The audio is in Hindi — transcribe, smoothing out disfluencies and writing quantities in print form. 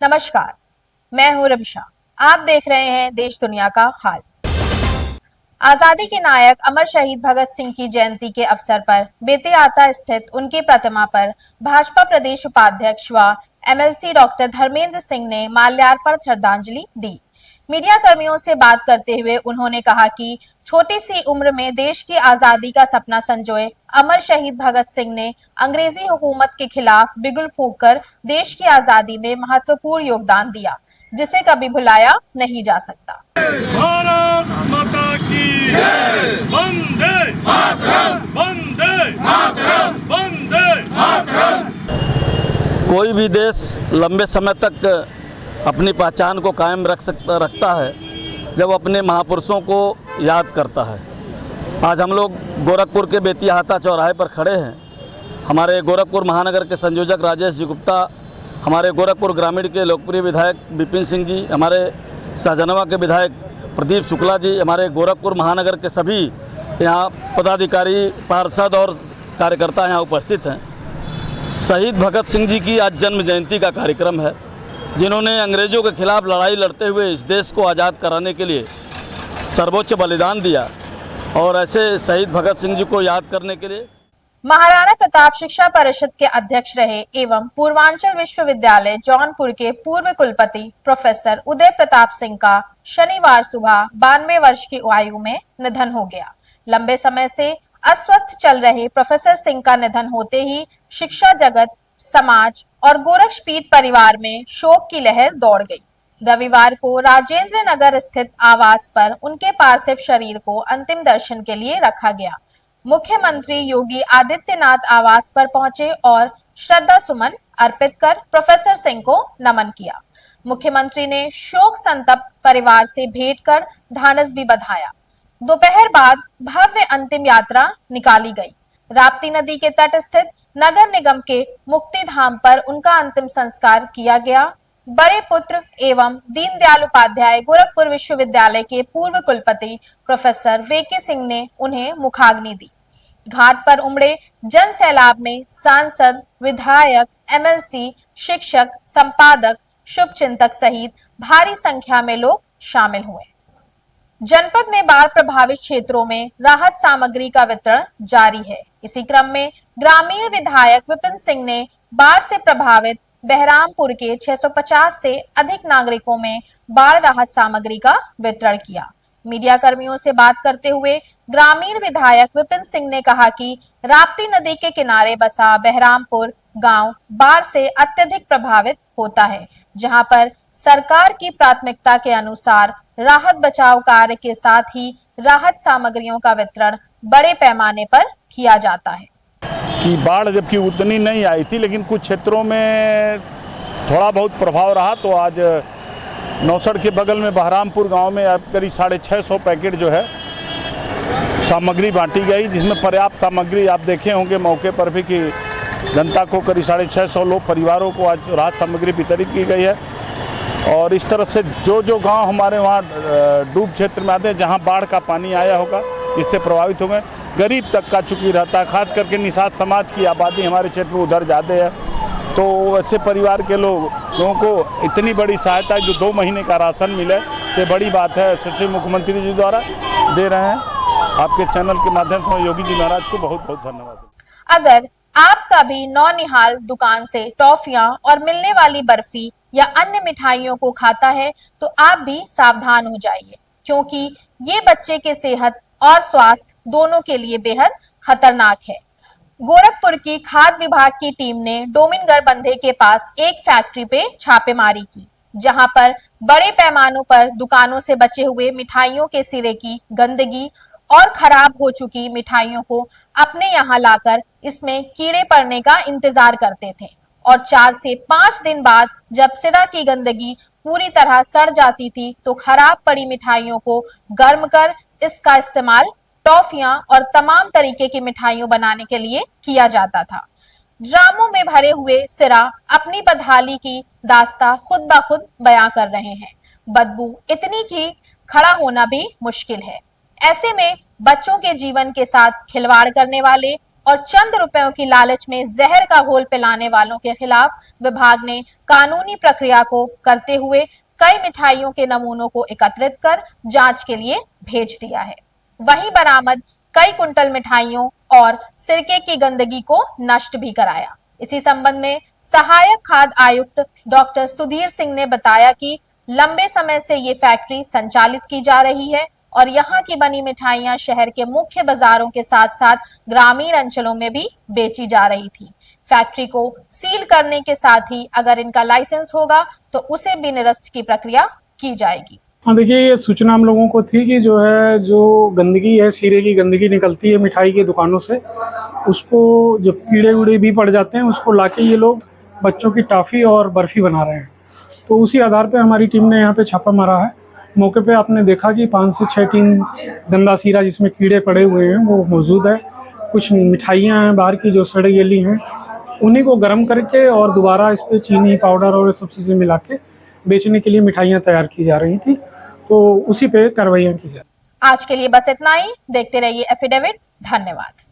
नमस्कार, मैं हूं रविशा। आप देख रहे हैं देश दुनिया का हाल। आजादी के नायक अमर शहीद भगत सिंह की जयंती के अवसर पर बेतियाता स्थित उनकी प्रतिमा पर भाजपा प्रदेश उपाध्यक्ष व एमएलसी डॉक्टर धर्मेंद्र सिंह ने माल्यार्पण श्रद्धांजलि दी। मीडिया कर्मियों से बात करते हुए उन्होंने कहा कि छोटी सी उम्र में देश की आजादी का सपना संजोए अमर शहीद भगत सिंह ने अंग्रेजी हुकूमत के खिलाफ बिगुल फूंककर देश की आजादी में महत्वपूर्ण योगदान दिया, जिसे कभी भुलाया नहीं जा सकता। भारत माता की जय। वंदे मातरम, वंदे मातरम, वंदे मातरम। कोई भी देश लंबे समय तक अपनी पहचान को कायम रखता है जब अपने महापुरुषों को याद करता है। आज हम लोग गोरखपुर के बेतियाता चौराहे पर खड़े हैं। हमारे गोरखपुर महानगर के संयोजक राजेश जी गुप्ता, हमारे गोरखपुर ग्रामीण के लोकप्रिय विधायक विपिन सिंह जी, हमारे सहजनवा के विधायक प्रदीप शुक्ला जी, हमारे गोरखपुर महानगर के सभी यहाँ पदाधिकारी, पार्षद और कार्यकर्ता यहाँ उपस्थित हैं। शहीद भगत सिंह जी की आज जन्म जयंती का कार्यक्रम है, जिन्होंने अंग्रेज़ों के खिलाफ लड़ाई लड़ते हुए इस देश को आज़ाद कराने के लिए सर्वोच्च बलिदान दिया। और ऐसे शहीद भगत सिंह जी को याद करने के लिए महाराणा प्रताप शिक्षा परिषद के अध्यक्ष रहे एवं पूर्वांचल विश्वविद्यालय जौनपुर के पूर्व कुलपति प्रोफेसर उदय प्रताप सिंह का शनिवार सुबह 92 वर्ष की आयु में निधन हो गया। लंबे समय से अस्वस्थ चल रहे प्रोफेसर सिंह का निधन होते ही शिक्षा जगत, समाज और गोरक्षपीठ परिवार में शोक की लहर दौड़ गई। रविवार को राजेंद्र नगर स्थित आवास पर उनके पार्थिव शरीर को अंतिम दर्शन के लिए रखा गया। मुख्यमंत्री योगी आदित्यनाथ आवास पर पहुंचे और श्रद्धा सुमन अर्पित कर प्रोफेसर सिंह को नमन किया। मुख्यमंत्री ने शोक संतप्त परिवार से भेंट कर ढांढस भी बंधाया। दोपहर बाद भव्य अंतिम यात्रा निकाली गई। राप्ती नदी के तट स्थित नगर निगम के मुक्ति धाम पर उनका अंतिम संस्कार किया गया। बड़े पुत्र एवं दीनदयाल उपाध्याय गोरखपुर विश्वविद्यालय के पूर्व कुलपति प्रोफेसर वीके सिंह ने उन्हें मुखाग्नि दी। घाट पर उमड़े जन सैलाब में सांसद, विधायक, एमएलसी, शिक्षक, संपादक, शुभचिंतक सहित भारी संख्या में लोग शामिल हुए। जनपद में बाढ़ प्रभावित क्षेत्रों में राहत सामग्री का वितरण जारी है। इसी क्रम में ग्रामीण विधायक विपिन सिंह ने बाढ़ से प्रभावित बहरामपुर के 650 से अधिक नागरिकों में बाढ़ राहत सामग्री का वितरण किया। मीडिया कर्मियों से बात करते हुए ग्रामीण विधायक विपिन सिंह ने कहा कि राप्ती नदी के किनारे बसा बहरामपुर गांव बाढ़ से अत्यधिक प्रभावित होता है, जहां पर सरकार की प्राथमिकता के अनुसार राहत बचाव कार्य के साथ ही राहत सामग्रियों का वितरण बड़े पैमाने पर किया जाता है। कि बाढ़ जबकि उतनी नहीं आई थी, लेकिन कुछ क्षेत्रों में थोड़ा बहुत प्रभाव रहा। तो आज नौसड़ के बगल में बहरामपुर गांव में अब करीब 650 पैकेट जो है सामग्री बांटी गई, जिसमें पर्याप्त सामग्री आप देखे होंगे मौके पर भी कि जनता को करीब 650 लोग परिवारों को आज राहत सामग्री वितरित की गई है। और इस तरह से जो गांव हमारे वहाँ डूब क्षेत्र में आते हैं, जहाँ बाढ़ का पानी आया होगा, जिससे प्रभावित हो गए, गरीब तक का चूँकि रहता है, खास करके निषाद समाज की आबादी हमारे क्षेत्र में उधर ज़्यादा है। तो ऐसे परिवार के लोगों को इतनी बड़ी सहायता जो 2 महीने का राशन मिले, ये बड़ी बात है, सुशील मुख्यमंत्री जी द्वारा दे रहे हैं। आपके चैनल के माध्यम से योगी जी महाराज को बहुत बहुत धन्यवाद। अगर आप कभी नौनिहाल दुकान से टॉफियां और मिलने वाली बर्फी या अन्य मिठाइयों को खाता है तो आप भी सावधान हो जाइए, क्योंकि ये बच्चे के सेहत और स्वास्थ्य दोनों के लिए बेहद खतरनाक है। गोरखपुर की खाद्य विभाग की टीम ने डोमिनगर बंधे के पास एक फैक्ट्री पे छापेमारी की, जहां पर बड़े पैमानों पर दुकानों से बचे हुए मिठाइयों के सिरे की गंदगी और खराब हो चुकी मिठाइयों को अपने यहाँ लाकर इसमें कीड़े पड़ने का इंतजार करते थे। और 4 से 5 दिन बाद जब सिरा की गंदगी पूरी तरह सड़ जाती थी तो खराब पड़ी मिठाइयों को गर्म कर इसका इस्तेमाल टॉफियां और तमाम तरीके की मिठाइयों बनाने के लिए किया जाता था। ड्रामों में भरे हुए सिरा अपनी बदहाली की दास्तां खुद ब खुद बयां कर रहे हैं। बदबू इतनी कि खड़ा होना भी मुश्किल है। ऐसे में बच्चों के जीवन के साथ खिलवाड़ करने वाले और चंद रुपयों की लालच में जहर का घोल पिलाने वालों के खिलाफ विभाग ने कानूनी प्रक्रिया को करते हुए कई मिठाइयों के नमूनों को एकत्रित कर जांच के लिए भेज दिया है। वहीं बरामद कई कुंटल मिठाइयों और सिरके की गंदगी को नष्ट भी कराया। इसी संबंध में सहायक खाद्य आयुक्त डॉक्टर सुधीर सिंह ने बताया कि लंबे समय से ये फैक्ट्री संचालित की जा रही है और यहाँ की बनी मिठाइयां शहर के मुख्य बाजारों के साथ साथ ग्रामीण अंचलों में भी बेची जा रही थी। फैक्ट्री को सील करने के साथ ही अगर इनका लाइसेंस होगा तो उसे भी निरस्त की प्रक्रिया की जाएगी। हाँ देखिए, ये सूचना हम लोगों को थी कि जो गंदगी है, सीरे की गंदगी निकलती है मिठाई की दुकानों से, उसको जब कीड़े उड़े भी पड़ जाते हैं उसको लाके ये लोग बच्चों की टॉफ़ी और बर्फ़ी बना रहे हैं। तो उसी आधार पे हमारी टीम ने यहाँ पे छापा मारा है। मौके पे आपने देखा कि 5 से 6 टीन गंदा सीरा जिसमें कीड़े पड़े हुए हैं वो मौजूद है। कुछ मिठाइयाँ हैं बाहर की जो सड़ी गली हैं, उन्हीं को गर्म करके और दोबारा इस पर चीनी पाउडर और सब चीज़ें मिला के बेचने के लिए मिठाइयाँ तैयार की जा रही थी। तो उसी पे कार्रवाइयाँ की जाए। आज के लिए बस इतना ही। देखते रहिए एफिडेविट। धन्यवाद।